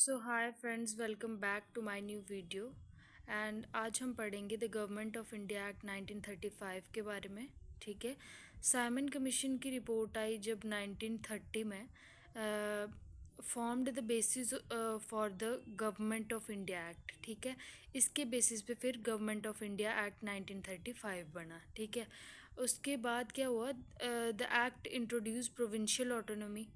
So hi friends, welcome back to my new video. And आज हम पढ़ेंगे the government of India act 1935 के बारे में। ठीक है। साइमन कमीशन की रिपोर्ट आई जब 1930 में, formed the basis for the government of India act. ठीक है। इसके बेसिस पे फिर गवर्नमेंट ऑफ इंडिया एक्ट 1935 बना। ठीक है। उसके बाद क्या हुआ, the act introduce provincial autonomy.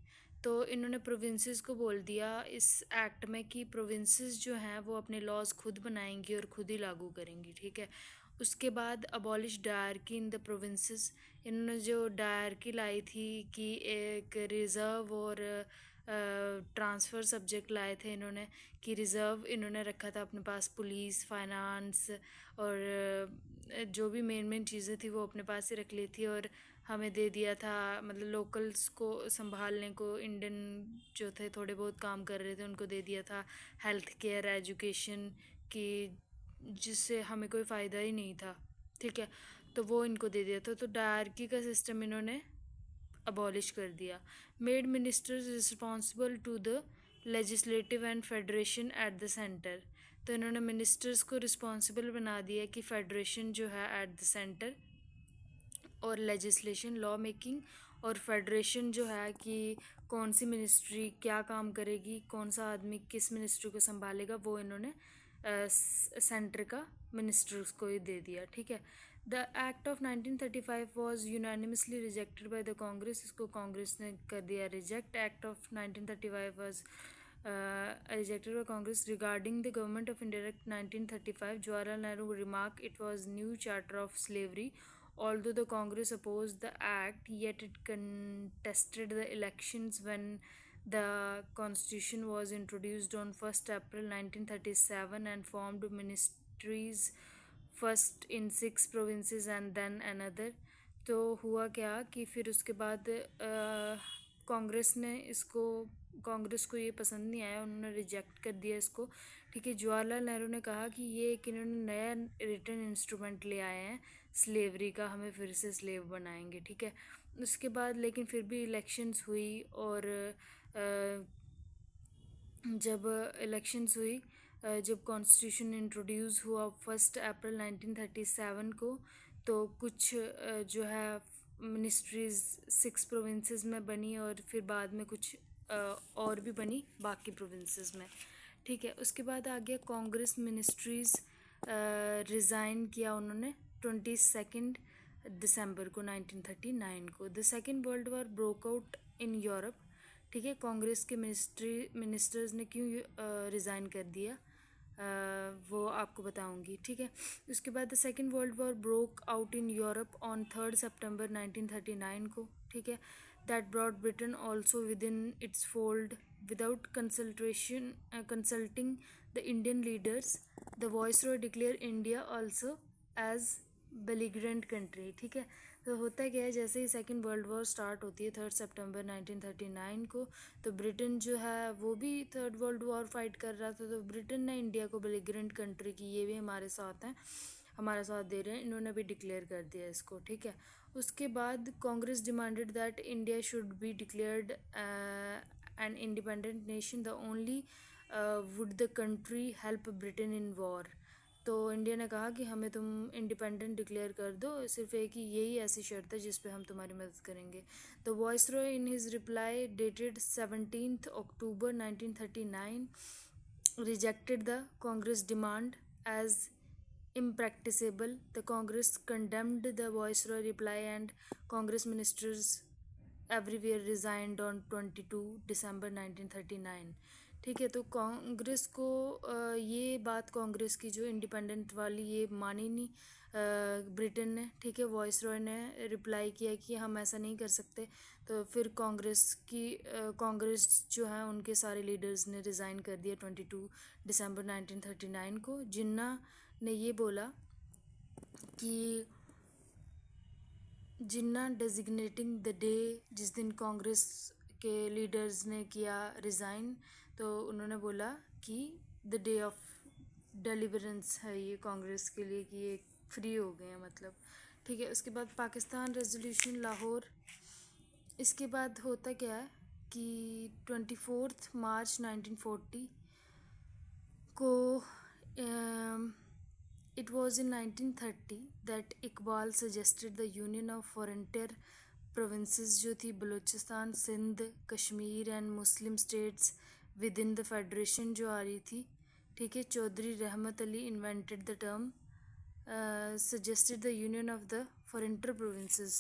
तो इन्होंने प्रोविंसेस को बोल दिया इस एक्ट में कि प्रोविंसेस जो हैं वो अपने लॉज खुद बनाएंगी और खुद ही लागू करेंगी। ठीक है। उसके बाद abolish dyarchy in the provinces. इन्होंने जो डायरकी लाई थी कि एक रिज़र्व और ट्रांसफ़र सब्जेक्ट लाए थे इन्होंने, कि रिज़र्व इन्होंने रखा था अपने पास, पुलिस, फाइनेंस और जो भी मेन मेन चीज़ें थी वो अपने पास ही रख ली थी, और हमें दे दिया था, मतलब लोकल्स को संभालने को, इंडियन जो थे थोड़े बहुत काम कर रहे थे उनको दे दिया था हेल्थ केयर, एजुकेशन की, जिससे हमें कोई फ़ायदा ही नहीं था। ठीक है। तो वो इनको दे दिया था। तो डायरकी का सिस्टम इन्होंने अबॉलिश कर दिया। Made ministers responsible to the legislative and federation at the centre. तो इन्होंने मिनिस्टर्स को रिस्पॉन्सिबल बना दिया कि फेडरेशन जो है एट द सेंटर, और लेजिस्लेशन, लॉ मेकिंग, और फेडरेशन जो है कि कौन सी मिनिस्ट्री क्या काम करेगी, कौन सा आदमी किस मिनिस्ट्री को संभालेगा, वो इन्होंने सेंटर का मिनिस्टर्स को ही दे दिया। ठीक है। The act of 1935 was unanimously rejected by the Congress. इसको कांग्रेस ने कर दिया reject. Act of 1935 was rejected by Congress. Regarding the Government of India Act 1935, Jawaharlal Nehru remarked it was new charter of slavery. Although the Congress opposed the act, yet it contested the elections when the constitution was introduced on 1st April 1937 and formed ministries, first in 6 provinces and then another. तो हुआ क्या कि फिर उसके बाद कांग्रेस ने इसको, कांग्रेस को ये पसंद नहीं आया, उन्होंने रिजेक्ट कर दिया इसको। ठीक है। जवाहरलाल नेहरू ने कहा कि ये एक इन्होंने नया रिटर्न इंस्ट्रूमेंट ले आए हैं स्लेवरी का, हमें फिर से स्लेव बनाएंगे। ठीक है। उसके बाद लेकिन फिर भी इलेक्शंस हुई, और जब इलेक्शंस हुई, जब कॉन्स्टिट्यूशन इंट्रोड्यूस हुआ 1 अप्रैल 1937 को, तो कुछ जो है मिनिस्ट्रीज 6 प्रोविंसेस में बनी, और फिर बाद में कुछ और भी बनी बाकी प्रोविंसेस में। ठीक है। उसके बाद आ गया कांग्रेस मिनिस्ट्रीज रिज़ाइन किया उन्होंने 22 दिसंबर को 1939 को। The second world war broke out in Europe. ठीक है। कांग्रेस के मिनिस्टर्स ने क्यों रिज़ाइन कर दिया, वो आपको बताऊंगी। ठीक है। उसके बाद the second world war broke out in Europe on 3 September 1939 को। ठीक है। That brought Britain also within its fold without consulting the Indian leaders. The viceroy declare India also as belligerent country. ठीक है। तो होता क्या है, जैसे ही सेकेंड वर्ल्ड वॉर स्टार्ट होती है 3 सितंबर 1939 को, तो ब्रिटेन जो है वो भी थर्ड वर्ल्ड वॉर फाइट कर रहा था। तो ब्रिटेन ने इंडिया को बेलिग्रेंट कंट्री की, ये भी हमारे साथ हैं, हमारा साथ दे रहे हैं, इन्होंने भी डिक्लेयर कर दिया इसको। ठीक है। उसके बाद Congress demanded that India should be declared an independent nation, the only would the country help Britain in war. तो इंडिया ने कहा कि हमें तुम इंडिपेंडेंट डिक्लेयर कर दो, सिर्फ एक ही यही ऐसी शर्त है जिस पे हम तुम्हारी मदद करेंगे। तो voice Roy in his reply dated 17 October 1939 rejected the Congress demand as impracticable. The Congress condemned the Viceroy reply and Congress ministers everywhere resigned on 22 December 1939। ठीक है। तो कांग्रेस को ये बात, कांग्रेस की जो इंडिपेंडेंट वाली, ये मानी नहीं ब्रिटेन ने। ठीक है। वॉइस रॉय ने रिप्लाई किया कि हम ऐसा नहीं कर सकते। तो फिर कांग्रेस जो है उनके सारे लीडर्स ने रिज़ाइन कर दिया 22 दिसंबर 1939 को। जिन्ना ने ये बोला कि जिन्ना डेजिग्नेटिंग द डे जिस दिन कांग्रेस के लीडर्स ने किया रिज़ाइन, तो उन्होंने बोला कि द डे ऑफ डिलीवरेंस है ये कांग्रेस के लिए, कि ये फ्री हो गए हैं मतलब। ठीक है। उसके बाद पाकिस्तान रेजोल्यूशन लाहौर। इसके बाद होता क्या है कि 24 मार्च 1940 को it was in 1930 that Iqbal suggested the union of frontier provinces जो थी Baluchistan, Sindh, Kashmir and Muslim states within the federation जो आ रही थी, ठीक है। Chaudhry Rahmat Ali invented the term suggested the union of the frontier provinces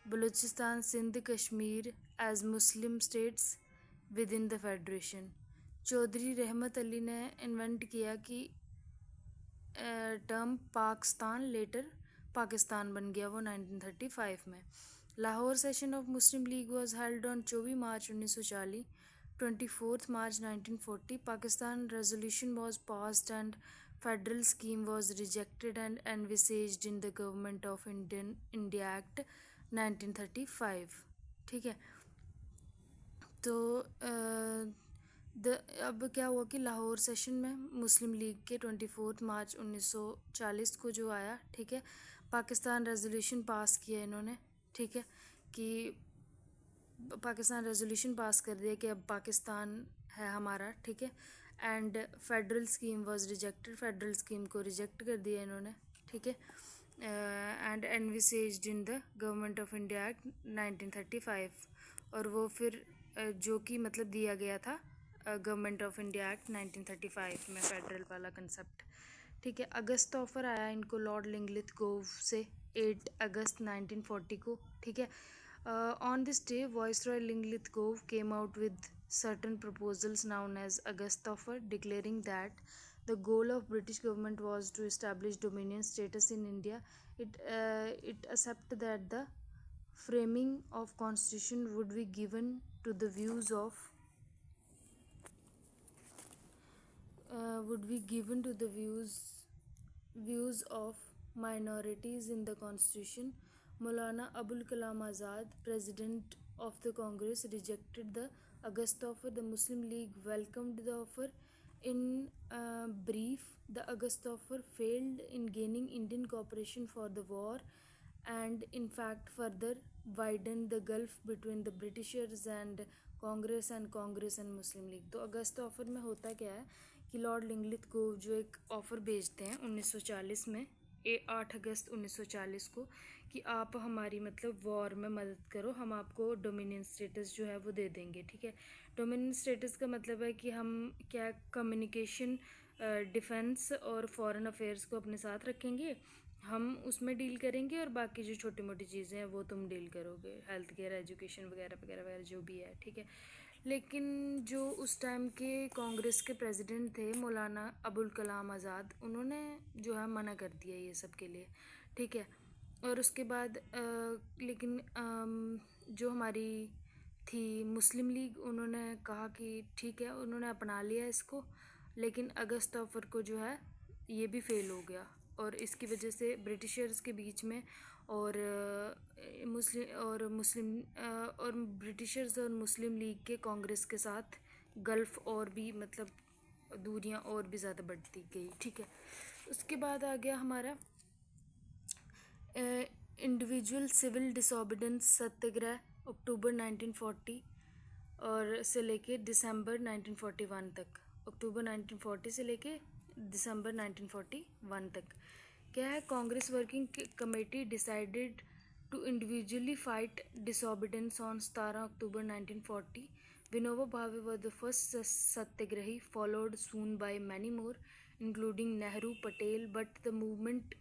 Baluchistan, Sindh, Kashmir as Muslim states within the federation। Chaudhry Rahmat Ali ने invent किया कि टर्म पाकिस्तान, लेटर पाकिस्तान बन गया वो 1935 में। Lahore session of Muslim League was held on 24 March 1940, 24 March 1940 Pakistan resolution was passed and federal scheme was rejected and envisaged in the government of India act 1935, ठीक है। तो अब क्या हुआ कि लाहौर सेशन में मुस्लिम लीग के 24 मार्च 1940 को जो आया, ठीक है, पाकिस्तान रेजोल्यूशन पास किया इन्होंने, ठीक है, कि पाकिस्तान रेजोल्यूशन पास कर दिया कि अब पाकिस्तान है हमारा, ठीक है। And federal scheme was rejected, federal scheme को रिजेक्ट कर दिया इन्होंने, ठीक है। And envisaged in the government of India act 1935, और वो फिर जो कि मतलब दिया गया था गवर्नमेंट ऑफ इंडिया एक्ट 1935 में, फेडरल वाला कंसेप्ट, ठीक है। अगस्त ऑफर आया इनको लॉर्ड लिंगलिथ गोव से 8 अगस्त 1940 को, ठीक है। On this day viceroy Linlithgow came out with certain proposals known as August Offer, declaring that the goal of British government was to establish dominion status in India. It accepted that the framing of constitution would be given to the views of minorities in the constitution. Maulana Abul Kalam Azad, president of the Congress, rejected the August offer. The Muslim League welcomed the offer. In brief, the August offer failed in gaining Indian cooperation for the war and in fact further widened the gulf between the Britishers and Congress and Muslim League। तो अगस्त offer में होता क्या है कि Lord लिंगलिथ को जो एक offer भेजते हैं 1940 में, 8 अगस्त 1940 को, कि आप हमारी मतलब वॉर में मदद करो, हम आपको डोमिनियन स्टेटस जो है वो दे देंगे, ठीक है। डोमिनियन स्टेटस का मतलब है कि हम क्या कम्युनिकेशन, डिफेंस और फॉरेन अफेयर्स को अपने साथ रखेंगे, हम उसमें डील करेंगे, और बाकी जो छोटी मोटी चीज़ें हैं वो तुम डील करोगे, हेल्थ केयर, एजुकेशन वगैरह वगैरह वगैरह जो भी है, ठीक है। लेकिन जो उस टाइम के कांग्रेस के प्रेसिडेंट थे मौलाना अबुल कलाम आज़ाद, उन्होंने जो है मना कर दिया ये सब के लिए, ठीक है। और उसके बाद लेकिन जो हमारी थी मुस्लिम लीग, उन्होंने कहा कि ठीक है, उन्होंने अपना लिया इसको, लेकिन अगस्त ऑफर को जो है ये भी फेल हो गया, और इसकी वजह से ब्रिटिशर्स के बीच में और ब्रिटिशर्स और मुस्लिम लीग के कांग्रेस के साथ गल्फ और भी मतलब दूरियां और भी ज़्यादा बढ़ती गई, ठीक है। उसके बाद आ गया हमारा इंडिविजुअल सिविल डिसोबीडेंस सत्याग्रह, अक्टूबर 1940 और से लेके दिसंबर 1941 तक, अक्टूबर 1940 से लेके दिसंबर 1941 तक। क्या है, Congress working committee decided to individually fight disobedience on 17 October 1940। Vinoba Bhave were the first satyagrahi, followed soon by many more including Nehru, Patel, but the movement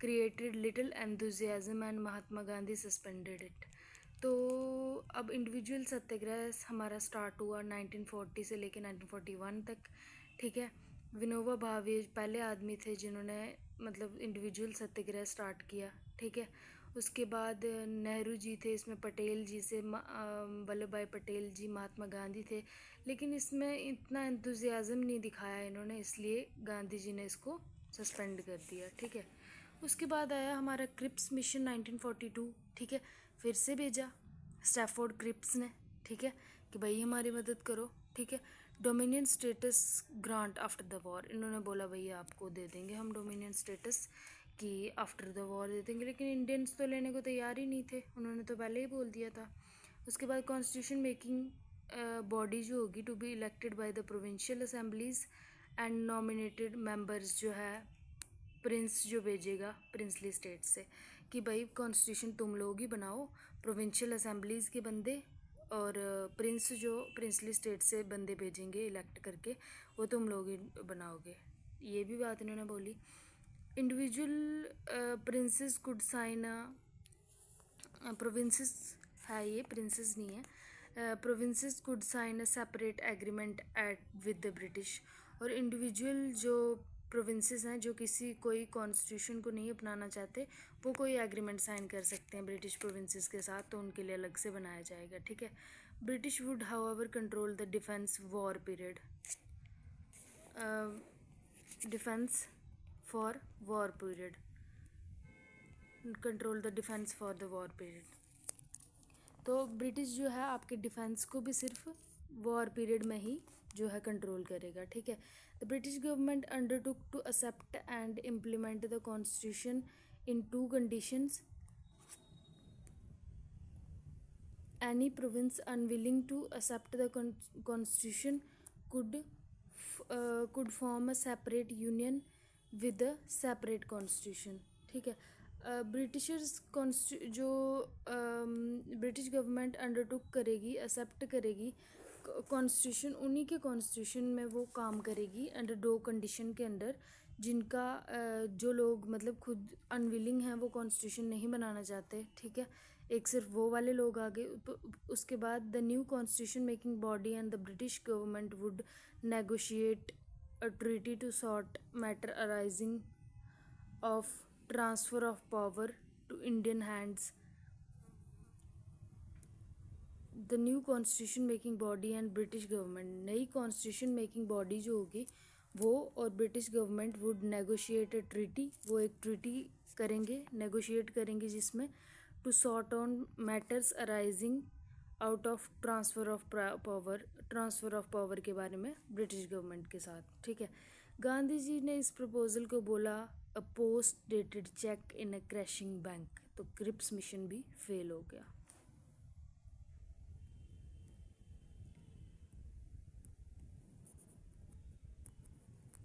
created little enthusiasm and Mahatma Gandhi suspended it. तो अब इंडिविजुअल सत्याग्रह हमारा स्टार्ट हुआ 1940 से लेकर 1941 तक, ठीक है। विनोबा भावे पहले आदमी थे जिन्होंने मतलब इंडिविजुअल सत्याग्रह स्टार्ट किया, ठीक है। उसके बाद नेहरू जी थे, इसमें पटेल जी से वल्लभ भाई पटेल जी, महात्मा गांधी थे, लेकिन इसमें इतना एंथुजियाज्म नहीं दिखाया इन्होंने, इसलिए गांधी जी ने इसको सस्पेंड कर दिया, ठीक है। उसके बाद आया हमारा क्रिप्स मिशन 1942, ठीक है, फिर से भेजा स्टैफोर्ड क्रिप्स ने, ठीक है, कि भाई हमारी मदद करो, ठीक है। Dominion status grant after the war, इन्होंने बोला भैया आपको दे देंगे हम डोमिनियन स्टेटस कि आफ्टर द वॉर दे देंगे, लेकिन इंडियंस तो लेने को तैयार ही नहीं थे, उन्होंने तो पहले ही बोल दिया था। उसके बाद कॉन्स्टिट्यूशन मेकिंग बॉडी जो होगी to be elected by the provincial assemblies and nominated members जो है प्रिंस जो भेजेगा प्रिंसली स्टेट से कि भाई कॉन्स्टिट्यूशन तुम लोग ही बनाओ, प्रोविंशियल असेंबलीज़ के बंदे और प्रिंस जो प्रिंसली स्टेट से बंदे भेजेंगे इलेक्ट करके, वो तुम लोग ही बनाओगे। ये भी बात इन्होंने बोली। Individual princes could sign provinces है, ये प्रिंसेस नहीं है। Provinces could sign a separate agreement at with the British. और इंडिविजुअल जो प्रोविंसेस हैं जो किसी कोई कॉन्स्टिट्यूशन को नहीं अपनाना चाहते, वो कोई एग्रीमेंट साइन कर सकते हैं ब्रिटिश प्रोविंसेस के साथ, तो उनके लिए अलग से बनाया जाएगा, ठीक है। British would however control the defence war period, defence for war period, control the defence for the war period. तो ब्रिटिश जो है आपके डिफेंस को भी सिर्फ वॉर पीरियड में ही जो है कंट्रोल करेगा, ठीक है। The British government undertook to accept and implement the constitution in two conditions. Any province unwilling to accept the constitution could form a separate union with a separate constitution, ठीक है। Britishers जो British government undertook करेगी, accept करेगी constitution, उन्हीं के constitution में वो काम करेगी अंडर दो कंडीशन के अंडर, जिनका जो लोग मतलब खुद अनविलिंग हैं, वो कॉन्स्टिट्यूशन नहीं बनाना चाहते, ठीक है। एक सिर्फ वो वाले लोग आ गए। उसके बाद the new constitution making body and the British government would negotiate a treaty to sort matter arising of transfer of power to Indian hands. The new constitution making body and British government, नई constitution making body जो होगी वो और British government would negotiate a treaty, वो एक treaty करेंगे, negotiate करेंगे, जिसमें to sort on matters arising out of transfer of power के बारे में ब्रिटिश गवर्नमेंट के साथ, ठीक है। गांधी जी ने इस प्रपोजल को बोला a post dated cheque in a crashing bank, तो क्रिप्स मिशन भी फेल हो गया।